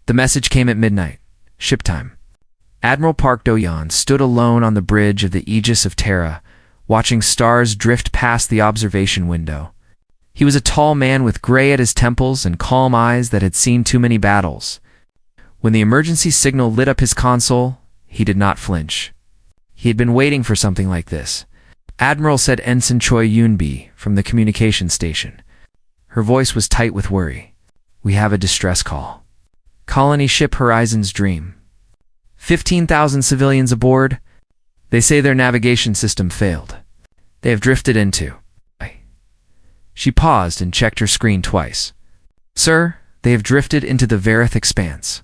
The message came at midnight, ship time. Admiral Park Do-yeon stood alone on the bridge of the Aegis of Terra, watching stars drift past the observation window. He was a tall man with gray at his temples and calm eyes that had seen too many battles. When the emergency signal lit up his console, he did not flinch. He had been waiting for something like this. Admiral, said Ensign Choi Yoonbi from the communication station. Her voice was tight with worry. We have a distress call. Colony ship Horizon's Dream. 15,000 civilians aboard. They say their navigation system failed. They have drifted into... She paused and checked her screen twice. Sir, they have drifted into the Varith Expanse.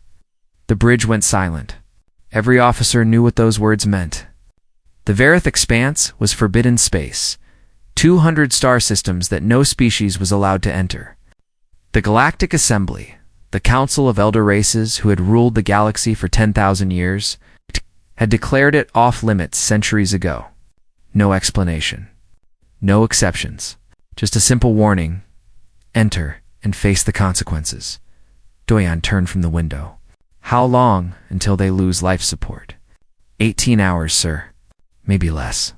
The bridge went silent. Every officer knew what those words meant. The Varith Expanse was forbidden space, 200 star systems that no species was allowed to enter. The Galactic Assembly, the council of elder races who had ruled the galaxy for 10,000 years, had declared it off-limits centuries ago. No explanation. No exceptions. Just a simple warning. Enter and face the consequences. Do-yeon turned from the window. How long until they lose life support? 18 hours, sir. Maybe less.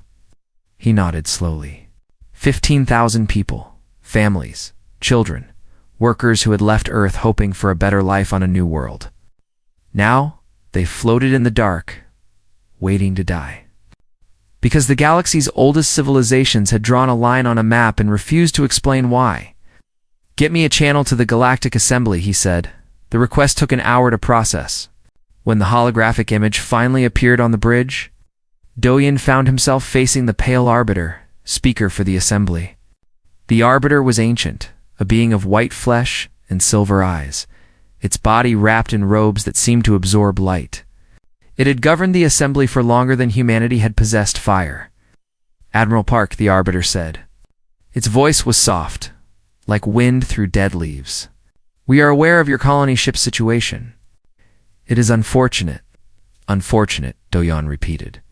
He nodded slowly. 15,000 people, families, children, workers who had left Earth hoping for a better life on a new world. Now, they floated in the dark, waiting to die. Because the galaxy's oldest civilizations had drawn a line on a map and refused to explain why. Get me a channel to the Galactic Assembly, he said. The request took an hour to process. When the holographic image finally appeared on the bridge, Do-yeon found himself facing the pale Arbiter, speaker for the Assembly. The Arbiter was ancient, a being of white flesh and silver eyes, its body wrapped in robes that seemed to absorb light. It had governed the Assembly for longer than humanity had possessed fire. Admiral Park, the Arbiter said. Its voice was soft, like wind through dead leaves. We are aware of your colony ship's situation. It is unfortunate. Unfortunate, Do-yeon repeated.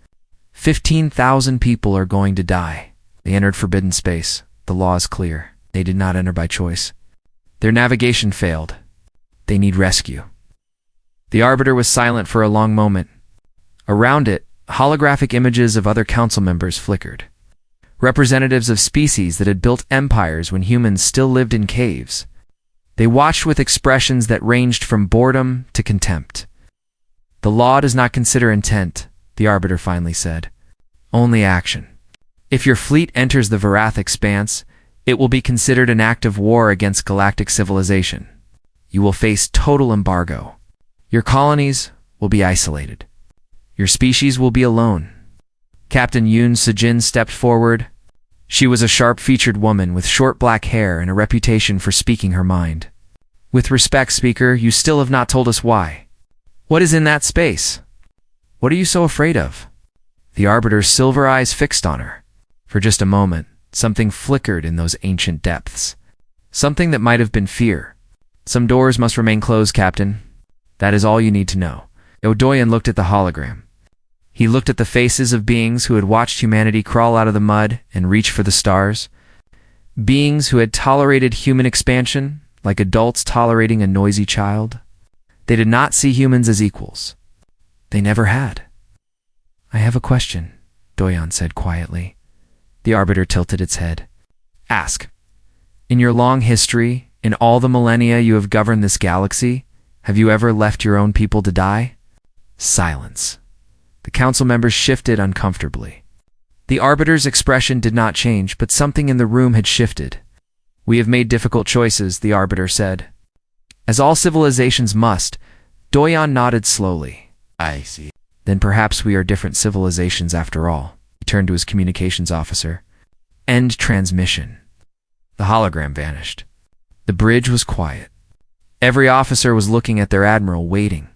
15,000 people are going to die. They entered forbidden space. The law is clear. They did not enter by choice. Their navigation failed. They need rescue. The Arbiter was silent for a long moment. Around it, holographic images of other council members flickered. Representatives of species that had built empires when humans still lived in caves. They watched with expressions that ranged from boredom to contempt. The law does not consider intent, the Arbiter finally said. Only action. If your fleet enters the Varith Expanse, it will be considered an act of war against galactic civilization. You will face total embargo. Your colonies will be isolated. Your species will be alone. Captain Yoon Sejin stepped forward. She was a sharp-featured woman with short black hair and a reputation for speaking her mind. With respect, Speaker, you still have not told us why. What is in that space? What are you so afraid of? The Arbiter's silver eyes fixed on her. For just a moment, something flickered in those ancient depths. Something that might have been fear. Some doors must remain closed, Captain. That is all you need to know. Do-yeon looked at the hologram. He looked at the faces of beings who had watched humanity crawl out of the mud and reach for the stars. Beings who had tolerated human expansion, like adults tolerating a noisy child. They did not see humans as equals. They never had. I have a question, Do-yeon said quietly. The Arbiter tilted its head. Ask. In your long history, in all the millennia you have governed this galaxy, have you ever left your own people to die? Silence. The council members shifted uncomfortably. The Arbiter's expression did not change, but something in the room had shifted. We have made difficult choices, the Arbiter said. As all civilizations must, Do-yeon nodded slowly. I see. Then perhaps we are different civilizations after all. He turned to his communications officer. End transmission. The hologram vanished. The bridge was quiet. Every officer was looking at their admiral, waiting.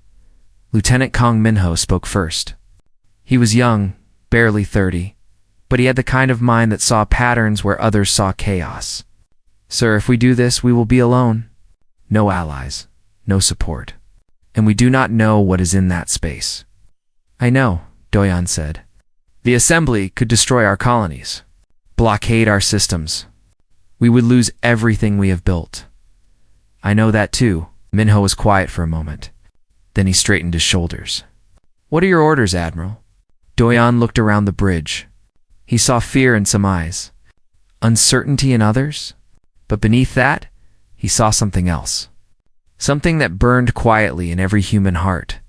Lieutenant Kong Minho spoke first. He was young, barely 30, but he had the kind of mind that saw patterns where others saw chaos. Sir, if we do this, we will be alone. No allies, no support. And we do not know what is in that space. I know, Do-yeon said. The Assembly could destroy our colonies, blockade our systems. We would lose everything we have built. I know that too. Minho was quiet for a moment. Then he straightened his shoulders. "What are your orders, Admiral?" Doyon looked around the bridge. He saw fear in some eyes, uncertainty in others, but beneath that, he saw something else. Something that burned quietly in every human heart.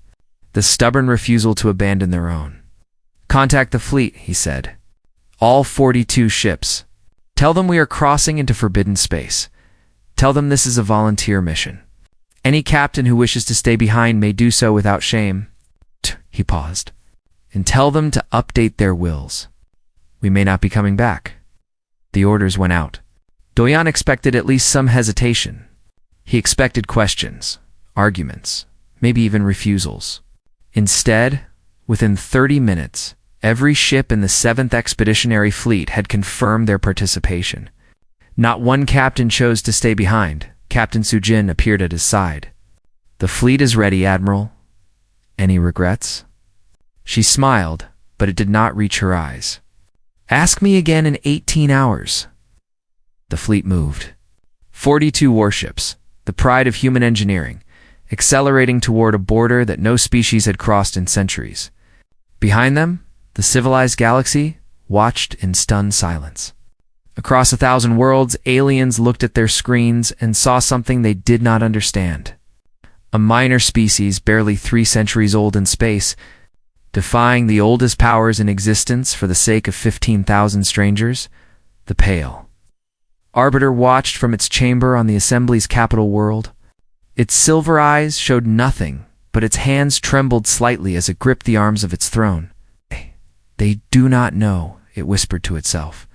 The stubborn refusal to abandon their own. "Contact the fleet," he said. "All 42 ships. Tell them we are crossing into forbidden space. Tell them this is a volunteer mission. Any captain who wishes to stay behind may do so without shame." He paused. "And tell them to update their wills. We may not be coming back." The orders went out. Doyon expected at least some hesitation. He expected questions, arguments, maybe even refusals. Instead, within 30 minutes, every ship in the 7th Expeditionary Fleet had confirmed their participation. Not one captain chose to stay behind. Captain Sujin appeared at his side. "The fleet is ready, Admiral. Any regrets?" She smiled, but it did not reach her eyes. "Ask me again in 18 hours. The fleet moved. 42 warships, the pride of human engineering, accelerating toward a border that no species had crossed in centuries. Behind them, the civilized galaxy watched in stunned silence. Across 1,000 worlds, aliens looked at their screens and saw something they did not understand. A minor species, barely 3 centuries old in space, defying the oldest powers in existence for the sake of 15,000 strangers, the Pale. Arbiter watched from its chamber on the Assembly's capital world. Its silver eyes showed nothing, but its hands trembled slightly as it gripped the arms of its throne. "They do not know," it whispered to itself.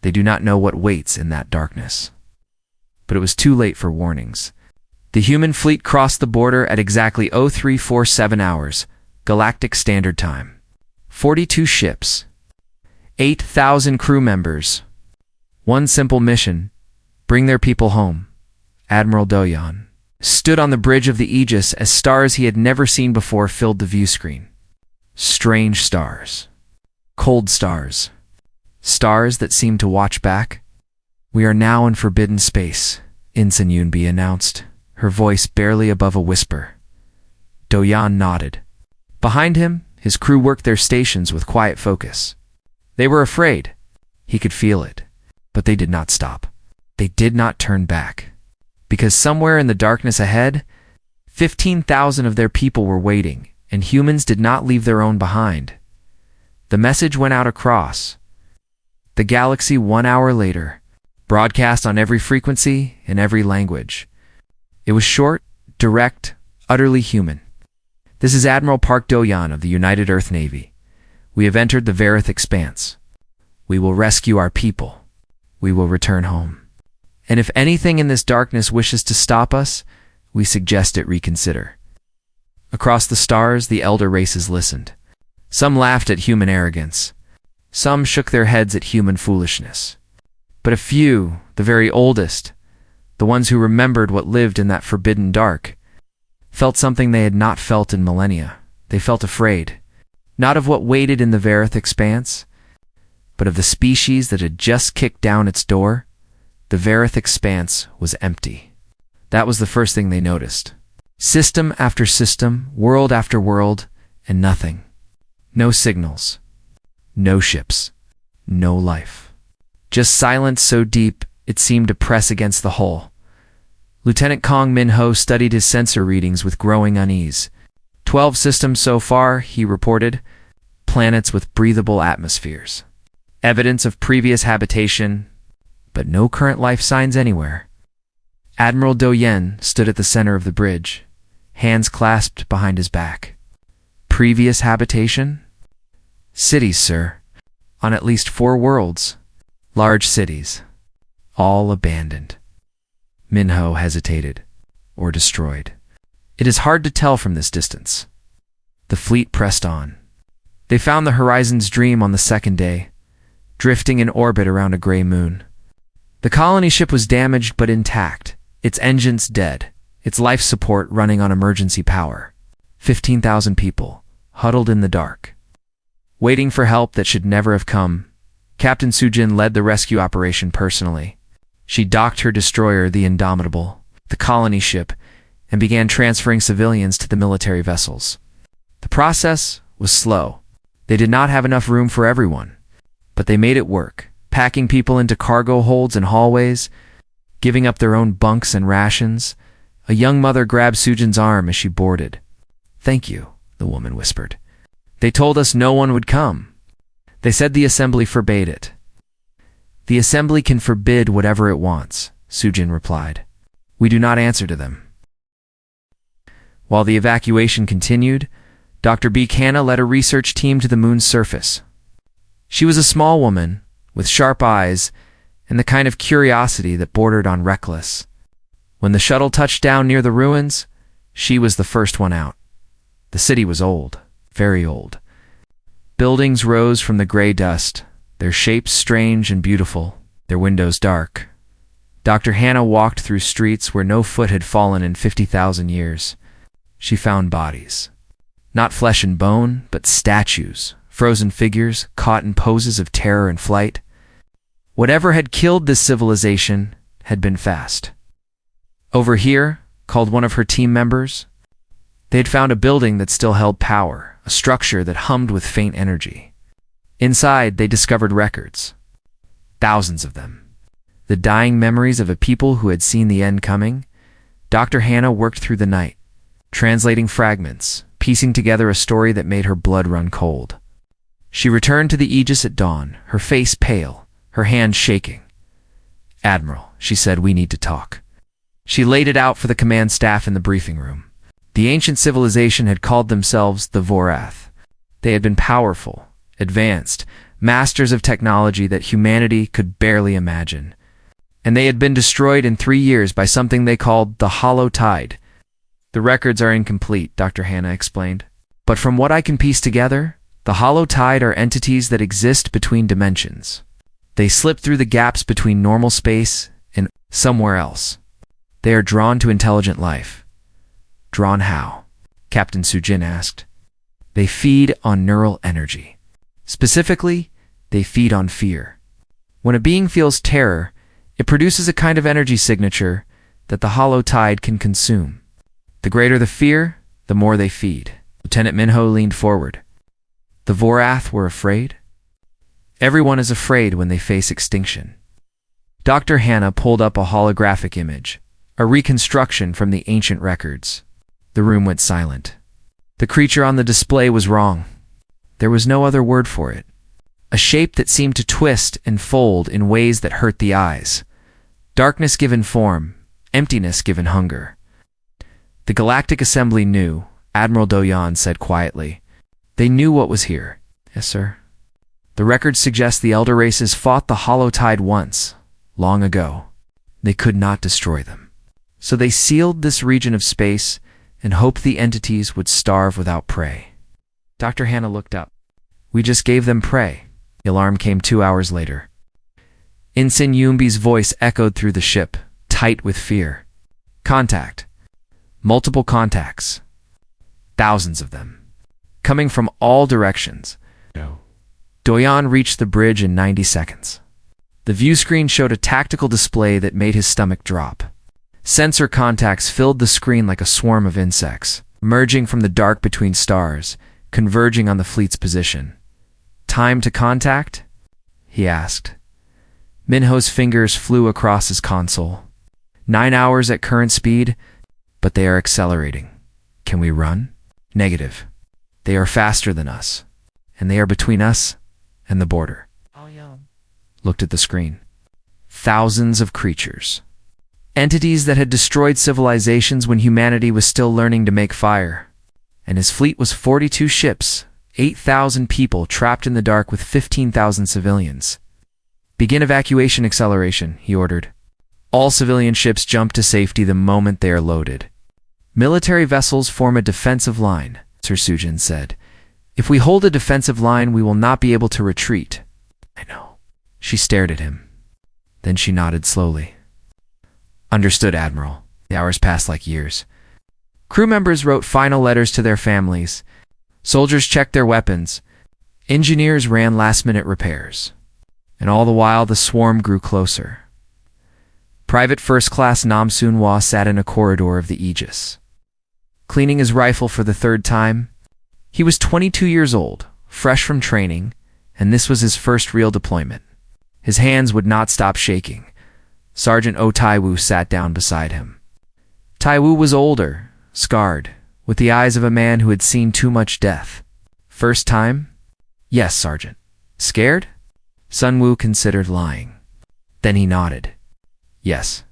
"They do not know what waits in that darkness." But it was too late for warnings. The human fleet crossed the border at exactly 0347 hours, Galactic Standard Time. 42 ships, 8,000 crew members. One simple mission: bring their people home. Admiral Doyon stood on the bridge of the Aegis as stars he had never seen before filled the view screen. Strange stars. Cold stars. Stars that seemed to watch back. "We are now in forbidden space," Ensign Yunbi announced, her voice barely above a whisper. Doyon nodded. Behind him, his crew worked their stations with quiet focus. They were afraid. He could feel it. But they did not stop. They did not turn back. Because somewhere in the darkness ahead, 15,000 of their people were waiting, and humans did not leave their own behind. The message went out across the galaxy 1 hour later, broadcast on every frequency, in every language. It was short, direct, utterly human. "This is Admiral Park Doyon of the United Earth Navy. We have entered the Varith Expanse. We will rescue our people. We will return home. And if anything in this darkness wishes to stop us, we suggest it reconsider." Across the stars, the elder races listened. Some laughed at human arrogance. Some shook their heads at human foolishness. But a few, the very oldest, the ones who remembered what lived in that forbidden dark, felt something they had not felt in millennia. They felt afraid, not of what waited in the Varith Expanse, but of the species that had just kicked down its door. The Varith Expanse was empty. That was the first thing they noticed. System after system, world after world, and nothing. No signals. No ships. No life. Just silence so deep it seemed to press against the hull. Lieutenant Kong Min-ho studied his sensor readings with growing unease. 12 systems so far, he reported. Planets with breathable atmospheres. Evidence of previous habitation, but no current life signs anywhere. Admiral Doyen stood at the center of the bridge, hands clasped behind his back. Previous habitation? Cities, sir. On at least 4 worlds. Large cities. All abandoned. Min-ho hesitated, or destroyed. It is hard to tell from this distance. The fleet pressed on. They found the Horizon's Dream on the 2nd day, drifting in orbit around a gray moon. The colony ship was damaged but intact, its engines dead, its life support running on emergency power. 15,000 people, huddled in the dark. Waiting for help that should never have come, Captain Sujin led the rescue operation personally. She docked her destroyer, the Indomitable, the colony ship, and began transferring civilians to the military vessels. The process was slow. They did not have enough room for everyone, but they made it work, packing people into cargo holds and hallways, giving up their own bunks and rations. A young mother grabbed Sujin's arm as she boarded. "Thank you," the woman whispered. "They told us no one would come. They said the assembly forbade it." "The assembly can forbid whatever it wants," Sujin replied. "We do not answer to them." While the evacuation continued, Dr. Buchanan led a research team to the moon's surface. She was a small woman, with sharp eyes and the kind of curiosity that bordered on reckless. When the shuttle touched down near the ruins, she was the first one out. The city was old, very old. Buildings rose from the gray dust, their shapes strange and beautiful, their windows dark. Dr. Hannah walked through streets where no foot had fallen in 50,000 years. She found bodies. Not flesh and bone, but statues, frozen figures caught in poses of terror and flight. Whatever had killed this civilization had been fast. "Over here," called one of her team members. They had found a building that still held power, a structure that hummed with faint energy. Inside, they discovered records. Thousands of them. The dying memories of a people who had seen the end coming. Dr. Hannah worked through the night, translating fragments, piecing together a story that made her blood run cold. She returned to the Aegis at dawn, her face pale, her hand shaking. "Admiral," she said, "we need to talk." She laid it out for the command staff in the briefing room. The ancient civilization had called themselves the Vorath. They had been powerful, advanced, masters of technology that humanity could barely imagine. And they had been destroyed in 3 years by something they called the Hollow Tide. "The records are incomplete," Dr. Hannah explained. "But from what I can piece together, the Hollow Tide are entities that exist between dimensions. They slip through the gaps between normal space and somewhere else. They are drawn to intelligent life." "Drawn how?" Captain Sujin asked. "They feed on neural energy. Specifically, they feed on fear. When a being feels terror, it produces a kind of energy signature that the Hollow Tide can consume. The greater the fear, the more they feed." Lieutenant Minho leaned forward. "The Vorath were afraid?" "Everyone is afraid when they face extinction." Dr. Hannah pulled up a holographic image, a reconstruction from the ancient records. The room went silent. The creature on the display was wrong. There was no other word for it. A shape that seemed to twist and fold in ways that hurt the eyes. Darkness given form, emptiness given hunger. "The Galactic Assembly knew," Admiral Doyan said quietly. "They knew what was here." "Yes, sir." "The records suggest the Elder races fought the Hollow Tide once, long ago. They could not destroy them. So they sealed this region of space and hoped the entities would starve without prey." Dr. Hannah looked up. "We just gave them prey." The alarm came 2 hours later. Ensign Yumbi's voice echoed through the ship, tight with fear. "Contact. Multiple contacts. Thousands of them. Coming from all directions." No. Doyan reached the bridge in 90 seconds. The view screen showed a tactical display that made his stomach drop. Sensor contacts filled the screen like a swarm of insects, emerging from the dark between stars, converging on the fleet's position. "Time to contact?" he asked. Minho's fingers flew across his console. 9 hours at current speed, but they are accelerating. "Can we run?" "Negative. They are faster than us, and they are between us and the border." Looked at the screen. Thousands of creatures. Entities that had destroyed civilizations when humanity was still learning to make fire. And his fleet was 42 ships, 8,000 people trapped in the dark with 15,000 civilians. "Begin evacuation acceleration," he ordered. "All civilian ships jump to safety the moment they are loaded. Military vessels form a defensive line," Sir Sujin said. "If we hold a defensive line, we will not be able to retreat." "I know." She stared at him. Then she nodded slowly. "Understood, Admiral." The hours passed like years. Crew members wrote final letters to their families. Soldiers checked their weapons. Engineers ran last-minute repairs. And all the while, the swarm grew closer. Private First Class Nam Soon-hwa sat in a corridor of the Aegis, cleaning his rifle for the third time. He was 22 years old, fresh from training, and this was his first real deployment. His hands would not stop shaking. Sergeant Oh Tai-woo sat down beside him. Tai-woo was older, scarred, with the eyes of a man who had seen too much death. First time? Yes, Sergeant. Scared? Sun-woo considered lying. Then he nodded. Yes.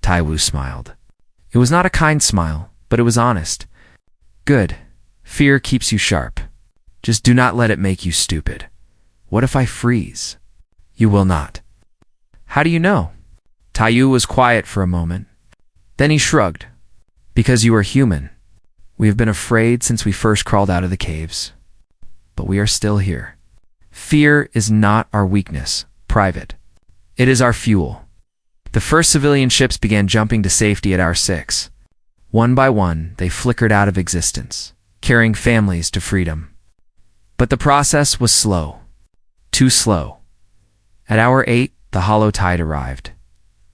Tai-woo smiled. It was not a kind smile, but it was honest. Good. Fear keeps you sharp. Just do not let it make you stupid. What if I freeze? You will not. How do you know? Tai-woo was quiet for a moment. Then he shrugged. Because you are human. We have been afraid since we first crawled out of the caves. But we are still here. Fear is not our weakness, Private. It is our fuel. The first civilian ships began jumping to safety at hour 6. One by one, they flickered out of existence, carrying families to freedom. But the process was slow. Too slow. At hour 8, the hollow tide arrived.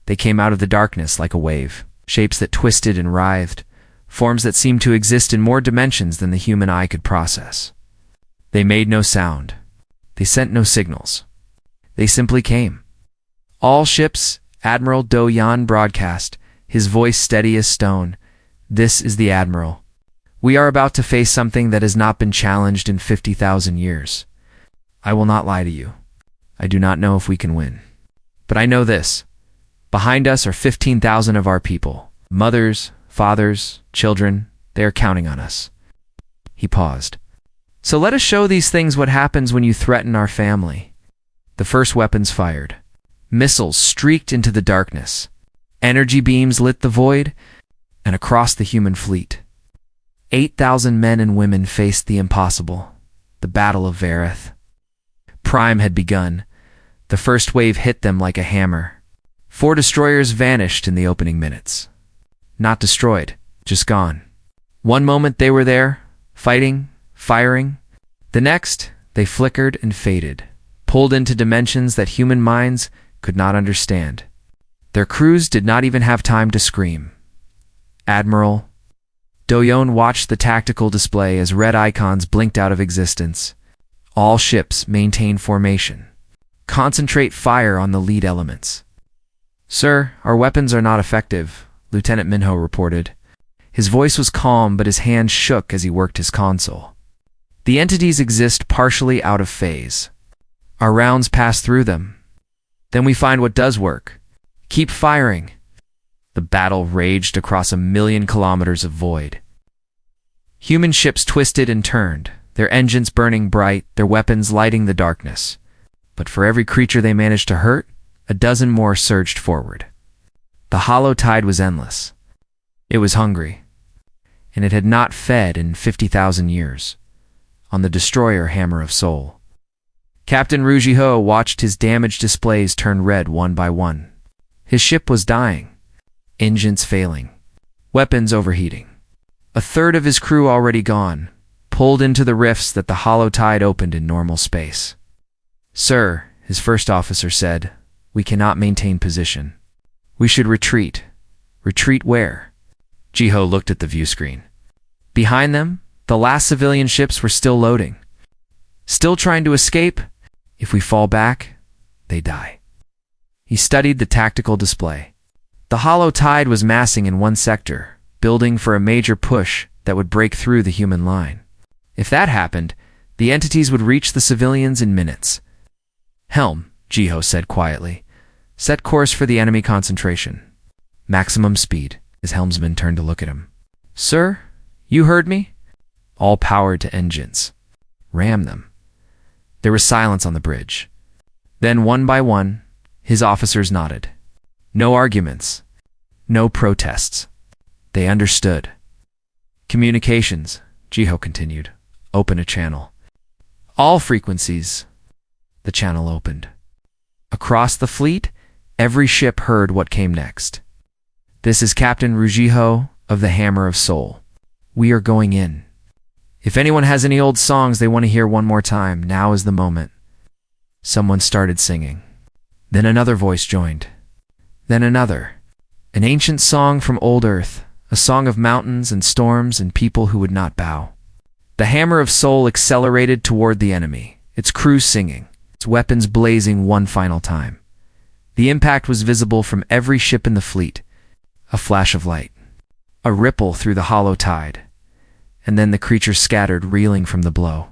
They came out of the darkness like a wave, shapes that twisted and writhed, forms that seemed to exist in more dimensions than the human eye could process. They made no sound. They sent no signals. They simply came. All ships, Admiral Do-yeon broadcast, his voice steady as stone. This is the Admiral. We are about to face something that has not been challenged in 50,000 years. I will not lie to you. I do not know if we can win. But I know this. Behind us are 15,000 of our people. Mothers, fathers, children. They are counting on us. He paused. So let us show these things what happens when you threaten our family. The first weapons fired. Missiles streaked into the darkness. Energy beams lit the void and across the human fleet. 8,000 men and women faced the impossible, the Battle of Vareth. Prime had begun. The first wave hit them like a hammer. 4 destroyers vanished in the opening minutes. Not destroyed, just gone. One moment they were there, fighting, firing. The next, they flickered and faded, pulled into dimensions that human minds could not understand. Their crews did not even have time to scream. Admiral Do-yeon watched the tactical display as red icons blinked out of existence. All ships maintain formation. Concentrate fire on the lead elements. Sir, our weapons are not effective, Lieutenant Minho reported. His voice was calm, but his hands shook as he worked his console. The entities exist partially out of phase. Our rounds pass through them. Then we find what does work. Keep firing. The battle raged across 1,000,000 kilometers of void. Human ships twisted and turned, their engines burning bright, their weapons lighting the darkness. But for every creature they managed to hurt, a dozen more surged forward. The hollow tide was endless. It was hungry, and it had not fed in 50,000 years. On the destroyer Hammer of Soul, Captain Ruji-ho watched his damaged displays turn red one by one. His ship was dying, engines failing, weapons overheating. A third of his crew already gone, pulled into the rifts that the hollow tide opened in normal space. Sir, his first officer said, we cannot maintain position. We should retreat. Retreat where? Ji-ho looked at the view screen. Behind them, the last civilian ships were still loading. Still trying to escape? If we fall back, they die. He studied the tactical display. The hollow tide was massing in one sector, building for a major push that would break through the human line. If that happened, the entities would reach the civilians in minutes. Helm, Ji-ho said quietly. Set course for the enemy concentration. Maximum speed. His helmsman turned to look at him. Sir, you heard me? All power to engines. Ram them. There was silence on the bridge. Then, one by one, his officers nodded. No arguments. No protests. They understood. Communications, Ji-ho continued. Open a channel. All frequencies. The channel opened. Across the fleet, every ship heard what came next. This is Captain Ruji-ho of the Hammer of Soul. We are going in. If anyone has any old songs they want to hear one more time, now is the moment. Someone started singing. Then another voice joined. Then another. An ancient song from old Earth, a song of mountains and storms and people who would not bow. The hammer of Sol accelerated toward the enemy, its crew singing, its weapons blazing one final time. The impact was visible from every ship in the fleet. A flash of light. A ripple through the hollow tide. And then the creature scattered, reeling from the blow.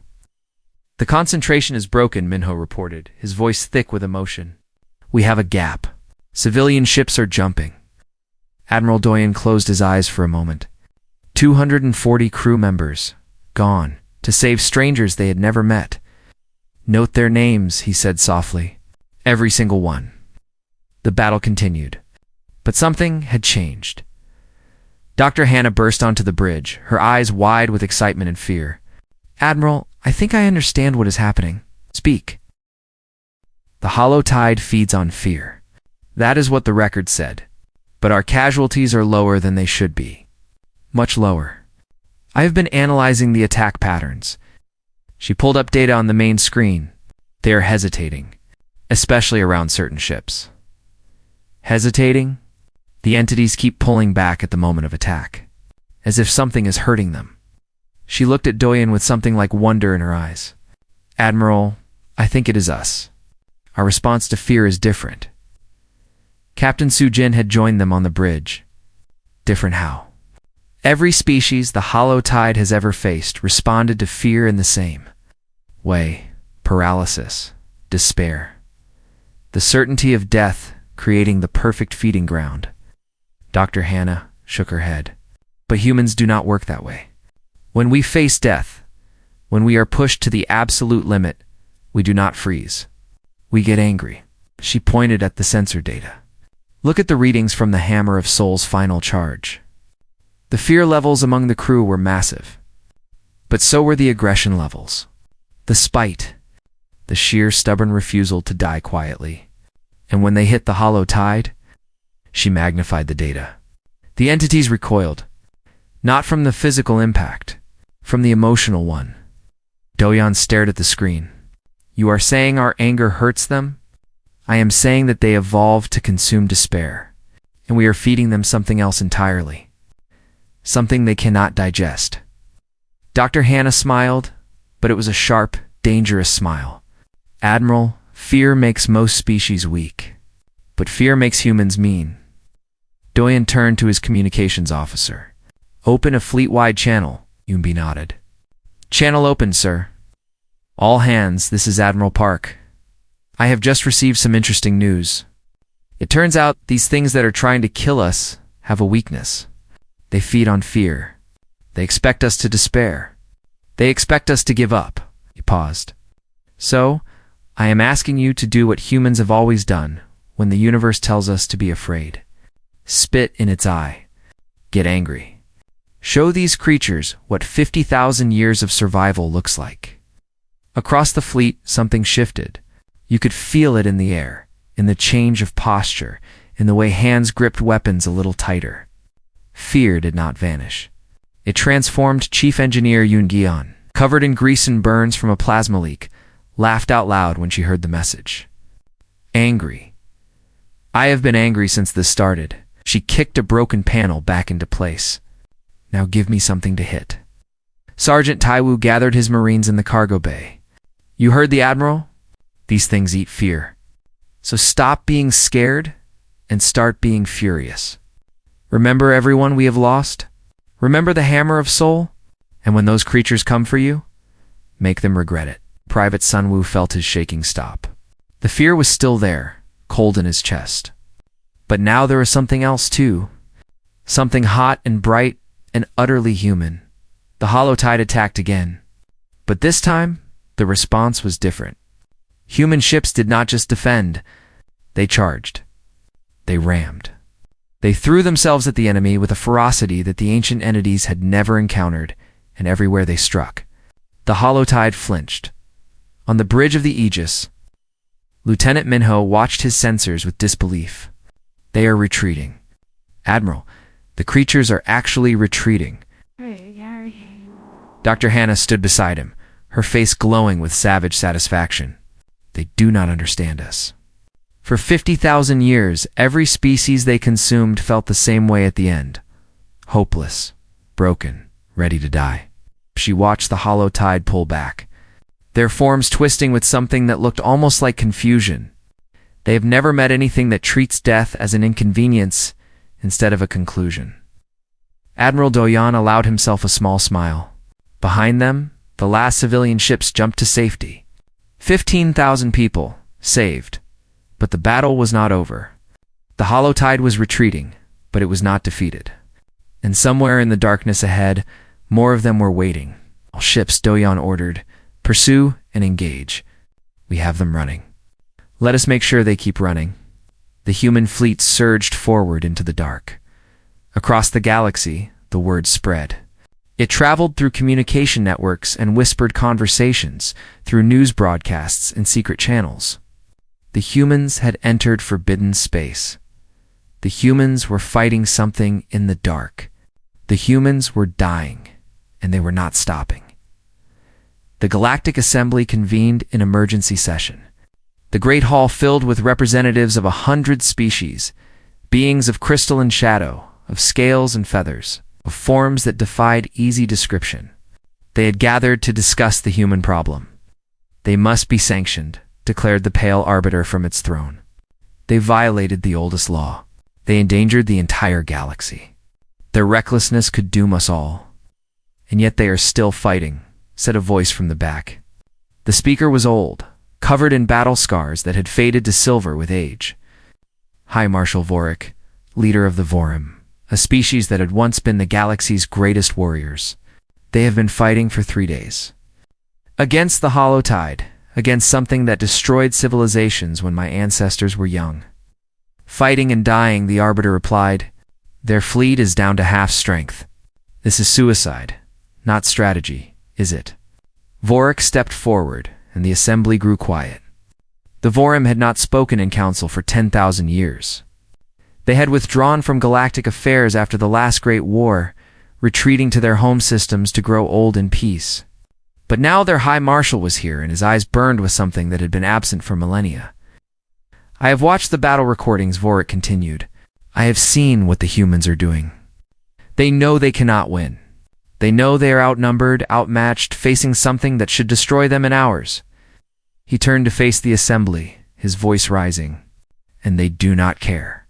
"The concentration is broken," Minho reported, his voice thick with emotion. "We have a gap. Civilian ships are jumping." Admiral Doyen closed his eyes for a moment. 240 crew members, gone, to save strangers they had never met. "Note their names," he said softly. "Every single one." The battle continued. But something had changed. Dr. Hannah burst onto the bridge, her eyes wide with excitement and fear. "Admiral, I think I understand what is happening. Speak." "The hollow tide feeds on fear. That is what the record said. But our casualties are lower than they should be. Much lower. I have been analyzing the attack patterns." She pulled up data on the main screen. "They are hesitating, especially around certain ships." Hesitating? The entities keep pulling back at the moment of attack, as if something is hurting them. She looked at Doyen with something like wonder in her eyes. "Admiral, I think it is us. Our response to fear is different." Captain Sujin had joined them on the bridge. Different how? Every species the hollow tide has ever faced responded to fear in the same way: paralysis, despair. The certainty of death creating the perfect feeding ground. Dr. Hannah shook her head. "But humans do not work that way. When we face death, when we are pushed to the absolute limit, we do not freeze. We get angry." She pointed at the sensor data. "Look at the readings from the Hammer of Sol's final charge." The fear levels among the crew were massive. But so were the aggression levels. The spite. The sheer stubborn refusal to die quietly. And when they hit the hollow tide, she magnified the data. The entities recoiled. Not from the physical impact, from the emotional one. Doyen stared at the screen. "You are saying our anger hurts them? I am saying that they evolved to consume despair, and we are feeding them something else entirely. Something they cannot digest." Dr. Hannah smiled, but it was a sharp, dangerous smile. "Admiral, fear makes most species weak, but fear makes humans mean." Doyen turned to his communications officer. "Open a fleet-wide channel," Yunbi nodded. "Channel open, sir." "All hands, this is Admiral Park. I have just received some interesting news. It turns out these things that are trying to kill us have a weakness. They feed on fear. They expect us to despair. They expect us to give up." He paused. "So, I am asking you to do what humans have always done when the universe tells us to be afraid. Spit in its eye. Get angry. Show these creatures what 50,000 years of survival looks like." Across the fleet, something shifted. You could feel it in the air, in the change of posture, in the way hands gripped weapons a little tighter. Fear did not vanish. It transformed Chief Engineer Yoon Gi-on, covered in grease and burns from a plasma leak, laughed out loud when she heard the message. "Angry. I have been angry since this started." She kicked a broken panel back into place. "Now give me something to hit." Sergeant Taiwu gathered his Marines in the cargo bay. "You heard the Admiral? These things eat fear. So stop being scared and start being furious. Remember everyone we have lost? Remember the Hammer of Sol? And when those creatures come for you, make them regret it." Private Sunwoo felt his shaking stop. The fear was still there, cold in his chest. But now there was something else too. Something hot and bright and utterly human. The hollow tide attacked again. But this time, the response was different. Human ships did not just defend. They charged. They rammed. They threw themselves at the enemy with a ferocity that the ancient entities had never encountered, and everywhere they struck, the hollow tide flinched. On the bridge of the Aegis, Lieutenant Minho watched his sensors with disbelief. "They are retreating. Admiral, the creatures are actually retreating." Dr. Hannah stood beside him, her face glowing with savage satisfaction. "They do not understand us. For 50,000 years, every species they consumed felt the same way at the end. Hopeless, broken, ready to die. She watched the hollow tide pull back, their forms twisting with something that looked almost like confusion. They have never met anything that treats death as an inconvenience instead of a conclusion. Admiral Doyon allowed himself a small smile. Behind them, the last civilian ships jumped to safety. 15,000 people saved. But the battle was not over. The hollow tide was retreating, but it was not defeated. And somewhere in the darkness ahead, more of them were waiting. All ships, Doyon ordered, pursue and engage. We have them running. Let us make sure they keep running. The human fleet surged forward into the dark. Across the galaxy, the word spread. It traveled through communication networks and whispered conversations, through news broadcasts and secret channels. The humans had entered forbidden space. The humans were fighting something in the dark. The humans were dying, and they were not stopping. The Galactic Assembly convened an emergency session. The Great Hall filled with representatives of 100 species, beings of crystal and shadow, of scales and feathers, of forms that defied easy description. They had gathered to discuss the human problem. They must be sanctioned, declared the Pale Arbiter from its throne. They violated the oldest law. They endangered the entire galaxy. Their recklessness could doom us all. And yet they are still fighting, said a voice from the back. The speaker was old, covered in battle scars that had faded to silver with age. High Marshal Vorik, leader of the Vorim, a species that had once been the galaxy's greatest warriors. They have been fighting for 3 days. Against the hollow tide, against something that destroyed civilizations when my ancestors were young. Fighting and dying, the Arbiter replied. Their fleet is down to half strength. This is suicide, not strategy, is it? Vorik stepped forward, and the assembly grew quiet. The Vorim had not spoken in council for 10,000 years. They had withdrawn from galactic affairs after the last great war, retreating to their home systems to grow old in peace. But now their High Marshal was here, and his eyes burned with something that had been absent for millennia. I have watched the battle recordings, Vorik continued. I have seen what the humans are doing. They know they cannot win. They know they are outnumbered, outmatched, facing something that should destroy them in hours. He turned to face the assembly, his voice rising. And they do not care.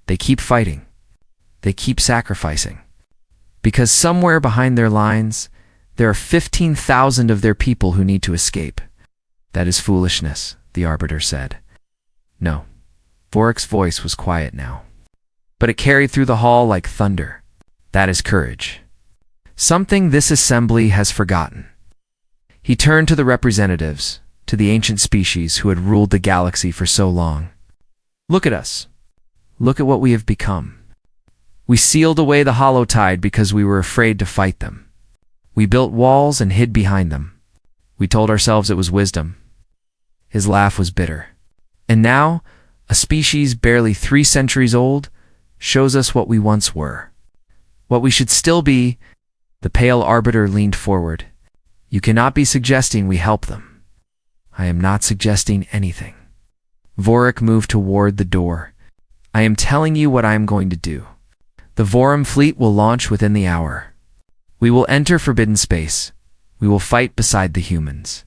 They keep fighting. They keep sacrificing. Because somewhere behind their lines, there are 15,000 of their people who need to escape. That is foolishness, the Arbiter said. No. Vorik's voice was quiet now. But it carried through the hall like thunder. That is courage. Something this assembly has forgotten. He turned to the representatives, to the ancient species who had ruled the galaxy for so long. Look at us. Look at what we have become. We sealed away the hollow tide because we were afraid to fight them. We built walls and hid behind them. We told ourselves it was wisdom. His laugh was bitter. And now, a species barely 3 centuries old shows us what we once were. What we should still be. The Pale Arbiter leaned forward. You cannot be suggesting we help them. I am not suggesting anything. Vorik moved toward the door. I am telling you what I am going to do. The Vorim fleet will launch within the hour. We will enter forbidden space. We will fight beside the humans.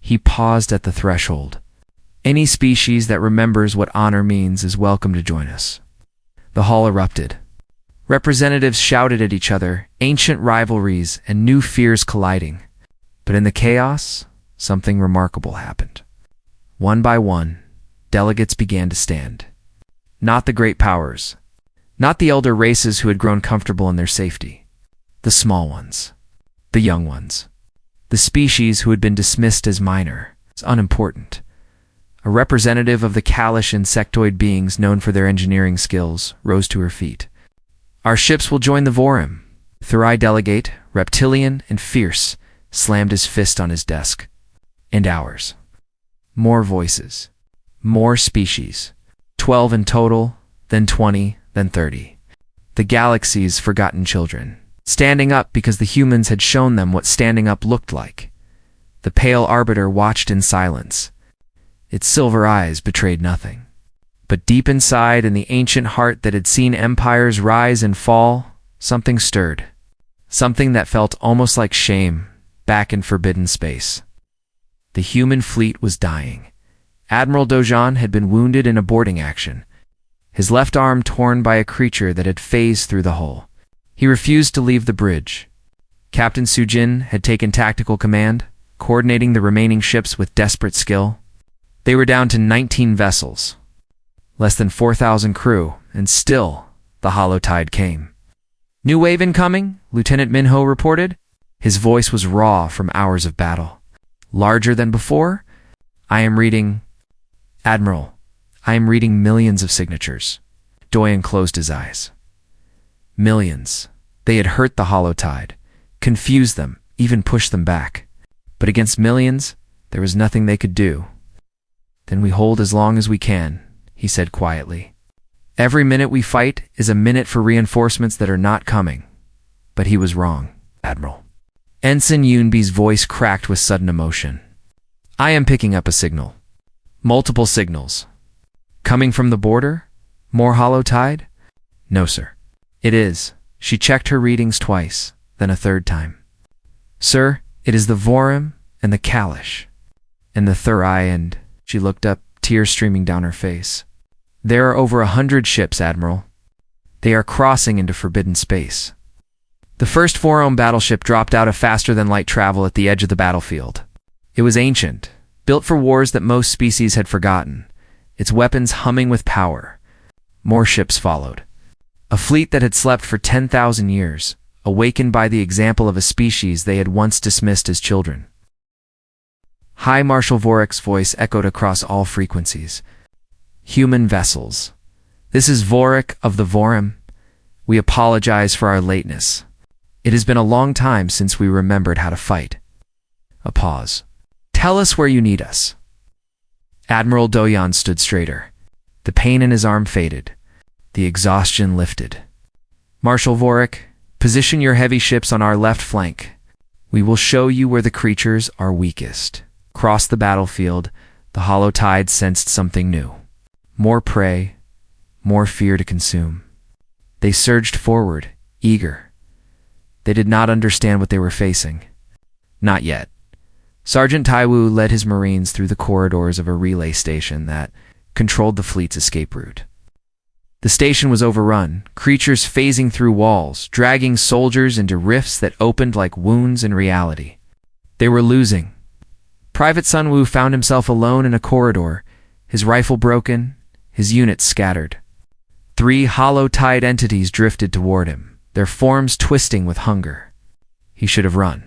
He paused at the threshold. Any species that remembers what honor means is welcome to join us. The hall erupted. Representatives shouted at each other, ancient rivalries and new fears colliding. But in the chaos, something remarkable happened. One by one, delegates began to stand. Not the great powers. Not the elder races who had grown comfortable in their safety. The small ones. The young ones. The species who had been dismissed as minor, as unimportant. A representative of the Kalish insectoid beings known for their engineering skills rose to her feet. Our ships will join the Vorim. Thurai delegate, reptilian and fierce, slammed his fist on his desk. And ours. More voices. More species. 12 in total, then 20, then 30. The galaxy's forgotten children. Standing up because the humans had shown them what standing up looked like. The Pale Arbiter watched in silence. Its silver eyes betrayed nothing. But deep inside, in the ancient heart that had seen empires rise and fall, something stirred. Something that felt almost like shame, back in forbidden space. The human fleet was dying. Admiral Dojan had been wounded in a boarding action, his left arm torn by a creature that had phased through the hull. He refused to leave the bridge. Captain Sujin had taken tactical command, coordinating the remaining ships with desperate skill. They were down to 19 vessels, less than 4,000 crew, and still the hollow tide came. "New wave incoming," Lieutenant Minho reported. His voice was raw from hours of battle. "Larger than before? I am reading..." "Admiral, I am reading millions of signatures." Doyen closed his eyes. Millions. They had hurt the hollow tide, confused them, even pushed them back. But against millions, there was nothing they could do. "Then we hold as long as we can," he said quietly. "Every minute we fight is a minute for reinforcements that are not coming." But he was wrong, Admiral. Ensign Yunbi's voice cracked with sudden emotion. "I am picking up a signal. Multiple signals. Coming from the border? More hollow tide?" "No, sir." "It is." She checked her readings twice, then a third time. "Sir, it is the Vorim and the Kalish. And the Thurai and..." She looked up, tears streaming down her face. "There are over 100 ships, Admiral. They are crossing into forbidden space." The first Vorim battleship dropped out of faster-than-light travel at the edge of the battlefield. It was ancient, built for wars that most species had forgotten, its weapons humming with power. More ships followed. A fleet that had slept for 10,000 years, awakened by the example of a species they had once dismissed as children. High Marshal Vorik's voice echoed across all frequencies. "Human vessels. This is Vorik of the Vorim. We apologize for our lateness. It has been a long time since we remembered how to fight." A pause. "Tell us where you need us." Admiral Doyan stood straighter. The pain in his arm faded. The exhaustion lifted. "Marshal Vorik, position your heavy ships on our left flank. We will show you where the creatures are weakest." Across the battlefield, the hollow tide sensed something new. More prey, more fear to consume. They surged forward, eager. They did not understand what they were facing. Not yet. Sergeant Taiwu led his Marines through the corridors of a relay station that controlled the fleet's escape route. The station was overrun, creatures phasing through walls, dragging soldiers into rifts that opened like wounds in reality. They were losing. Private Sun Wu found himself alone in a corridor, his rifle broken, his units scattered. 3 hollow tide entities drifted toward him, their forms twisting with hunger. He should have run.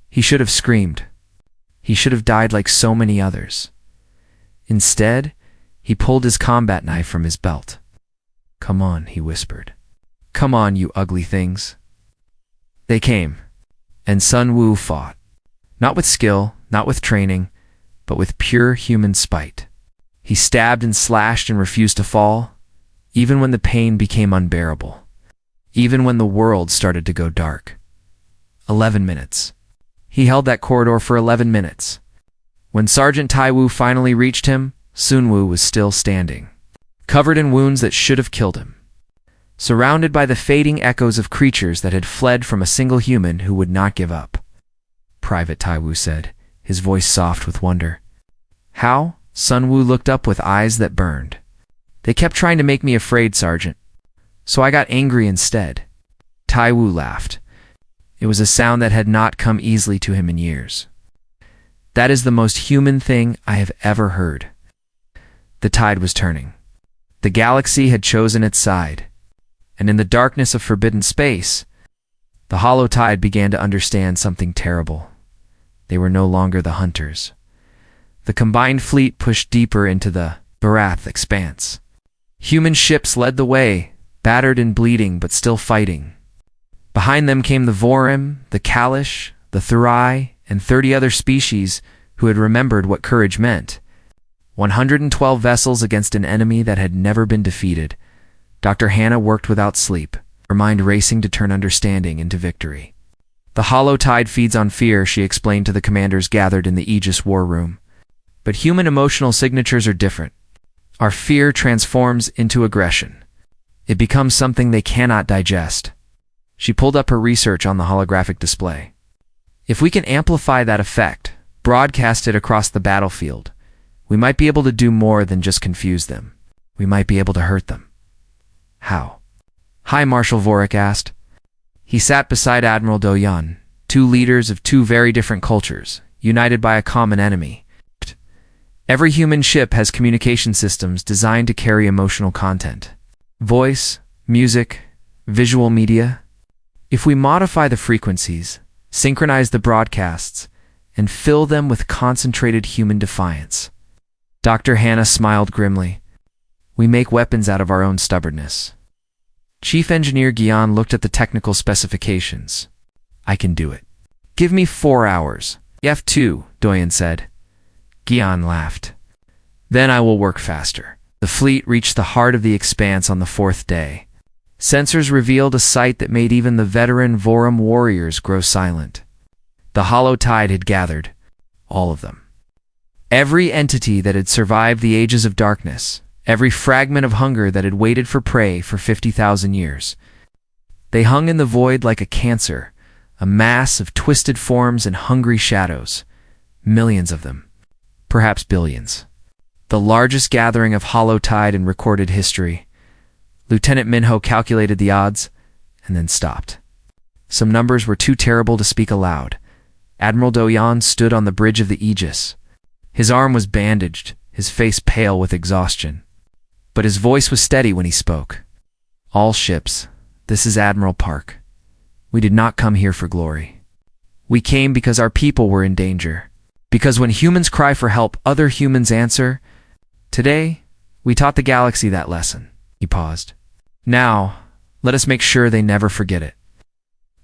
He should have screamed. He should have died like so many others. Instead, he pulled his combat knife from his belt. "Come on," he whispered. "Come on, you ugly things." They came, and Sun Wu fought. Not with skill, not with training, but with pure human spite. He stabbed and slashed and refused to fall, even when the pain became unbearable, even when the world started to go dark. 11 minutes. He held that corridor for 11 minutes. When Sergeant Taiwu finally reached him, Sun Wu was still standing, covered in wounds that should have killed him, surrounded by the fading echoes of creatures that had fled from a single human who would not give up. "Private Taiwu said, his voice soft with wonder. "How?" Sun Wu looked up with eyes that burned. "They kept trying to make me afraid, Sergeant. So I got angry instead." Taiwu laughed. It was a sound that had not come easily to him in years. "That is the most human thing I have ever heard." The tide was turning. The galaxy had chosen its side. And in the darkness of forbidden space, the hollow tide began to understand something terrible. They were no longer the hunters. The combined fleet pushed deeper into the Barath expanse. Human ships led the way, battered and bleeding but still fighting. Behind them came the Vorim, the Kalish, the Thurai, and 30 other species who had remembered what courage meant. 112 vessels against an enemy that had never been defeated. Dr. Hannah worked without sleep, her mind racing to turn understanding into victory. "The hollow tide feeds on fear," she explained to the commanders gathered in the Aegis war room. "But human emotional signatures are different. Our fear transforms into aggression. It becomes something they cannot digest. She pulled up her research on the holographic display. If we can amplify that effect, broadcast it across the battlefield, we might be able to do more than just confuse them. We might be able to hurt them. How? Hi, Marshal Vorik asked. He sat beside Admiral Do-Yan, two leaders of two very different cultures, united by a common enemy. Every human ship has communication systems designed to carry emotional content. Voice, music, visual media. If we modify the frequencies, synchronize the broadcasts, and fill them with concentrated human defiance. Dr. Hannah smiled grimly. We make weapons out of our own stubbornness. Chief Engineer Guion looked at the technical specifications. I can do it. Give me 4 hours. F2, Do-Yan said. Guion laughed. Then I will work faster. The fleet reached the heart of the expanse on the 4th day. Sensors revealed a sight that made even the veteran Vorum warriors grow silent. The hollow tide had gathered. All of them. Every entity that had survived the ages of darkness, every fragment of hunger that had waited for prey for 50,000 years. They hung in the void like a cancer, a mass of twisted forms and hungry shadows. Millions of them. Perhaps billions. The largest gathering of hollow tide in recorded history. Lieutenant Minho calculated the odds, and then stopped. Some numbers were too terrible to speak aloud. Admiral Do-Yan stood on the bridge of the Aegis. His arm was bandaged, his face pale with exhaustion. But his voice was steady when he spoke. All ships, this is Admiral Park. We did not come here for glory. We came because our people were in danger. Because when humans cry for help, other humans answer. Today, we taught the galaxy that lesson. He paused. Now, let us make sure they never forget it.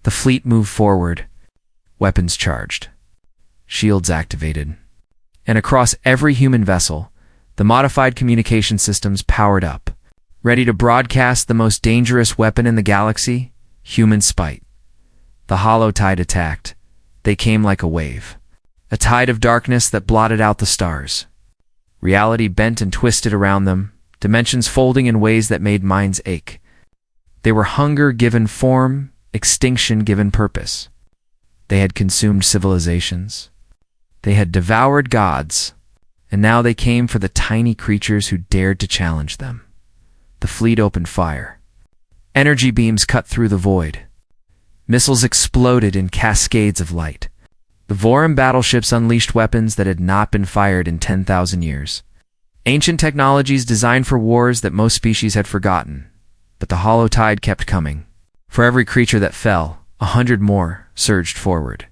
The fleet moved forward. Weapons charged. Shields activated. And across every human vessel, the modified communication systems powered up, ready to broadcast the most dangerous weapon in the galaxy, human spite. The hollow tide attacked. They came like a wave. A tide of darkness that blotted out the stars. Reality bent and twisted around them, dimensions folding in ways that made minds ache. They were hunger given form, extinction given purpose. They had consumed civilizations. They had devoured gods. And now they came for the tiny creatures who dared to challenge them. The fleet opened fire. Energy beams cut through the void. Missiles exploded in cascades of light. The Vorum battleships unleashed weapons that had not been fired in 10,000 years. Ancient technologies designed for wars that most species had forgotten. But the hollow tide kept coming. For every creature that fell, 100 more surged forward.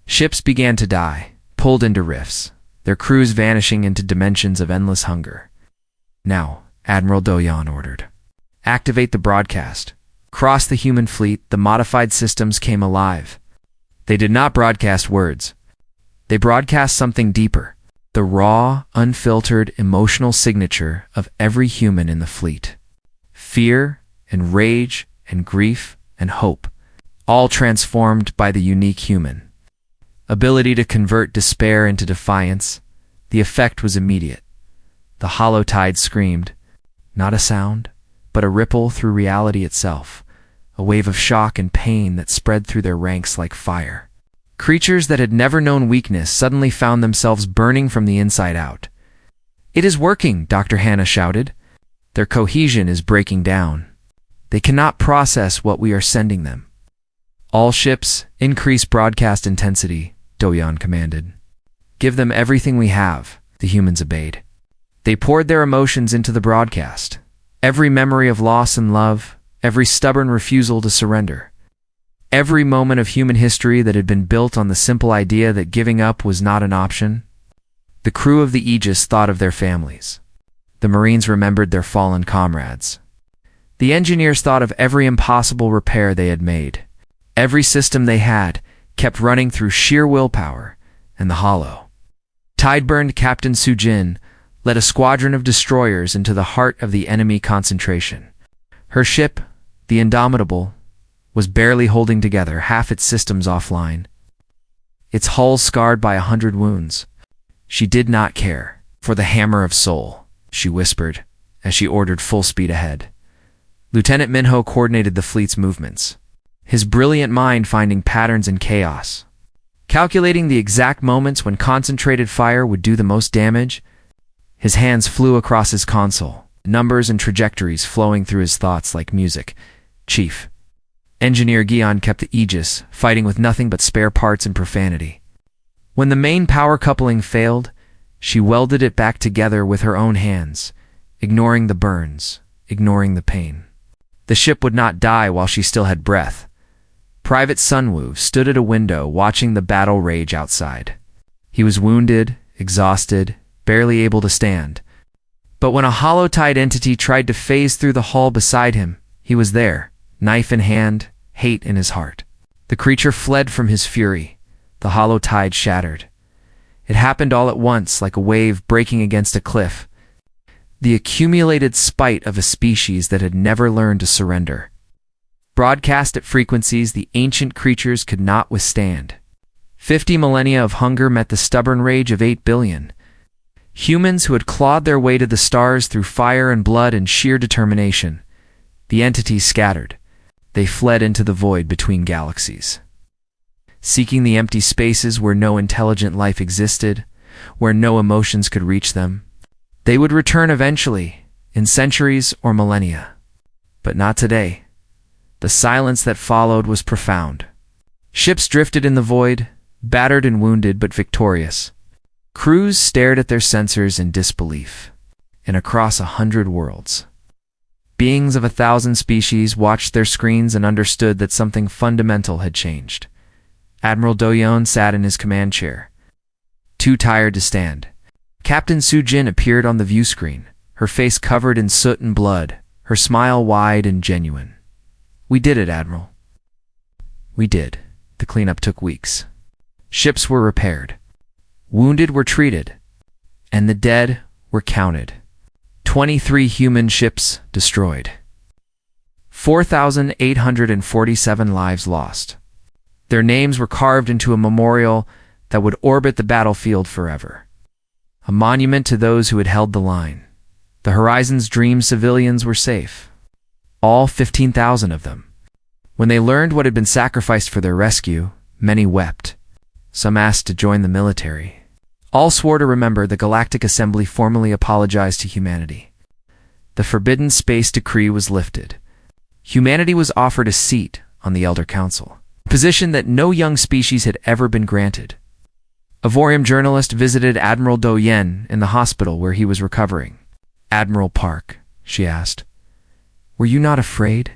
Ships began to die, pulled into rifts, their crews vanishing into dimensions of endless hunger. Now, Admiral Do-Yan ordered. Activate the broadcast. Across the human fleet, the modified systems came alive. They did not broadcast words. They broadcast something deeper. The raw, unfiltered, emotional signature of every human in the fleet. Fear and rage and grief and hope, all transformed by the unique human. Ability to convert despair into defiance. The effect was immediate. The hollow tide screamed, not a sound, but a ripple through reality itself, a wave of shock and pain that spread through their ranks like fire. Creatures that had never known weakness suddenly found themselves burning from the inside out. It is working, Dr. Hannah shouted. Their cohesion is breaking down. They cannot process what we are sending them. All ships, increase broadcast intensity, Do-Yan commanded. Give them everything we have, the humans obeyed. They poured their emotions into the broadcast. Every memory of loss and love, every stubborn refusal to surrender. Every moment of human history that had been built on the simple idea that giving up was not an option. The crew of the Aegis thought of their families. The Marines remembered their fallen comrades. The engineers thought of every impossible repair they had made. Every system they had kept running through sheer willpower and the hollow. Tide-burned Captain Sujin led a squadron of destroyers into the heart of the enemy concentration. Her ship, the Indomitable, was barely holding together, half its systems offline. Its hull scarred by 100 wounds. She did not care. For the hammer of soul. she whispered, as she ordered full speed ahead. Lieutenant Minho coordinated the fleet's movements, his brilliant mind finding patterns in chaos. Calculating the exact moments when concentrated fire would do the most damage, his hands flew across his console, numbers and trajectories flowing through his thoughts like music. Chief. Engineer Guion kept the Aegis, fighting with nothing but spare parts and profanity. When the main power coupling failed, she welded it back together with her own hands, ignoring the burns, ignoring the pain. The ship would not die while she still had breath. Private Sunwoo stood at a window watching the battle rage outside. He was wounded, exhausted, barely able to stand. But when a hollow-tide entity tried to phase through the hall beside him, he was there, knife in hand, hate in his heart. The creature fled from his fury. The hollow tide shattered. It happened all at once, like a wave breaking against a cliff. The accumulated spite of a species that had never learned to surrender. Broadcast at frequencies the ancient creatures could not withstand. 50 millennia of hunger met the stubborn rage of 8 billion. Humans who had clawed their way to the stars through fire and blood and sheer determination. The entities scattered. They fled into the void between galaxies, seeking the empty spaces where no intelligent life existed, where no emotions could reach them. They would return eventually, in centuries or millennia. But not today. The silence that followed was profound. Ships drifted in the void, battered and wounded but victorious. Crews stared at their sensors in disbelief. And across 100 worlds, beings of 1,000 species watched their screens and understood that something fundamental had changed. Admiral Do-yeon sat in his command chair, too tired to stand. Captain Su-jin appeared on the view screen, her face covered in soot and blood, her smile wide and genuine. "We did it, Admiral." "We did." The cleanup took weeks. Ships were repaired. Wounded were treated. And the dead were counted. 23 human ships destroyed. 4,847 lives lost. Their names were carved into a memorial that would orbit the battlefield forever. A monument to those who had held the line. The Horizon's dreamed civilians were safe. All 15,000 of them. When they learned what had been sacrificed for their rescue, many wept. Some asked to join the military. All swore to remember. The Galactic Assembly formally apologized to humanity. The Forbidden Space Decree was lifted. Humanity was offered a seat on the Elder Council, a position that no young species had ever been granted. A Vorium journalist visited Admiral Do-yeon in the hospital where he was recovering. "Admiral Park," she asked, "were you not afraid?"